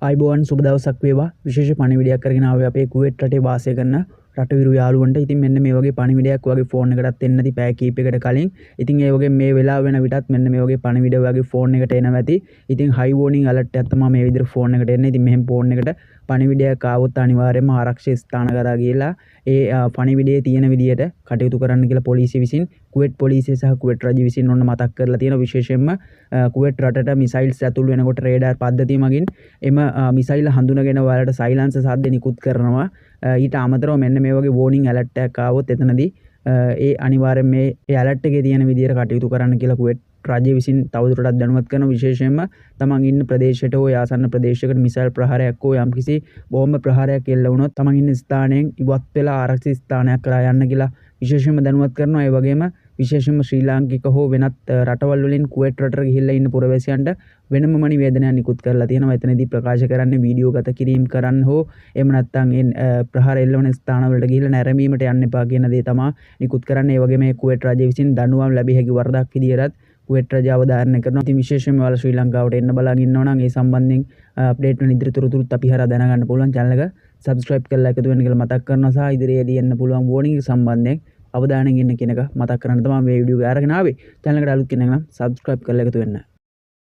ආයිබෝවන් සුබ දවසක් වේවා. විශේෂ පණිවිඩයක් කරගෙන ආවේ අපේ කුවේට් රටේ වාසය කරන රටවිරු යාළුවන්ට. ඉතින් මෙන්න මේ වගේ පණිවිඩයක් වගේ ෆෝන් එකටත් එන්න ඇති පැය කීපයකට කලින්. ඉතින් ඒ වගේ මේ වෙලාව වෙන විටත් මෙන්න මේ වගේ පණිවිඩ වගේ ෆෝන් එකට එනවා ඇති. ඉතින් හයි වෝනින් ඇලර්ට් එකක් තමයි මේ විදිහට ෆෝන් එකට එන්නේ. ඉතින් මෙහෙම ෆෝන් එකට පණිවිඩයක් ආවොත් අනිවාර්යයෙන්ම ආරක්ෂිත ස්ථාන කරා ගිහලා ඒ පණිවිඩයේ තියෙන විදිහට කටයුතු කරන්න කියලා පොලිසිය විසින් කුවේට් පොලිසිය සහ කුවේට් රජය විසින් ඔන්න මතක් කරලා තියෙනවා. විශේෂයෙන්ම කුවේට් රටට මිසයිල්ස් ඇතුල් වෙනකොට රේඩාර් පද්ධතිය මගින් එම මිසයිල් හඳුනගෙන ඔයාලට සයිලන්ස් සද්ද නිකුත් කරනවා. ඊට අමතරව මෙන්න මේ වගේ වෝනින් ඇලර්ට් එකක් ආවොත් එතනදී ඒ අනිවාර්යෙන් මේ ඇලර්ට් එකේ තියෙන විදිහට කටයුතු කරන්න කියලා කුවේට් රජය විසින් තවදුරටත් දැනුවත් කරන. විශේෂයෙන්ම තමන් ඉන්න ප්‍රදේශයට හෝ ආසන්න ප්‍රදේශයකට මිසයිල් ප්‍රහාරයක් හෝ යම්කිසි බෝම්බ ප්‍රහාරයක් එල්ල වුණොත් තමන් ඉන්න ස්ථානයෙන් ඉවත් වෙලා ආරක්ෂිත ස්ථානයක් කරා යන්න කියලා විශේෂයෙන්ම දැනුවත් කරනවා. ඒ වගේම විශේෂයෙන්ම ශ්‍රී ලාංකික හෝ වෙනත් රටවල් වලින් කුවේට් රටට ගිහිල්ලා ඉන්න පුරවැසියන්ට වෙනම නිවේදනයක් නිකුත් කරලා තියෙනවා. එතනදී ප්‍රකාශ කරන්නේ වීඩියෝ ගත කිරීම කරන්න හෝ එහෙම නැත්නම් ප්‍රහාර එල්ලවන ස්ථානවලට ගිහිල්ලා නැරඹීමට යන්න එපා කියන දේ තමයි නිකුත් කරන්නේ. ඒ වගේම මේ කුවේට් රජය විසින් දඬුවම් ලැබිය හැකි වරදක් විදියටත් කුවේට් රජය අවධාරණය කරනවා. ඉතින් විශේෂයෙන්ම ඔයාලා ශ්‍රී ලංකාවට එන්න බලන් ඉන්නවා නම් ඒ සම්බන්ධයෙන් අප්ඩේට් වෙන ඉදිරි තොරතුරුත් අපි හරහා දැනගන්න පුළුවන්. channel එක subscribe කරලා එකතු වෙන්න කියලා මතක් කරනවා. සහ ඉදිරියේදී එන්න පුළුවන් warning සම්බන්ධයෙන් අවධානයෙන් ඉන්න කියන එක මතක් කරන්න තමයි මේ වීඩියෝ එක අරගෙන ආවේ. channel එකට අලුත් කෙනෙක් නම් subscribe කරලා එකතු වෙන්න.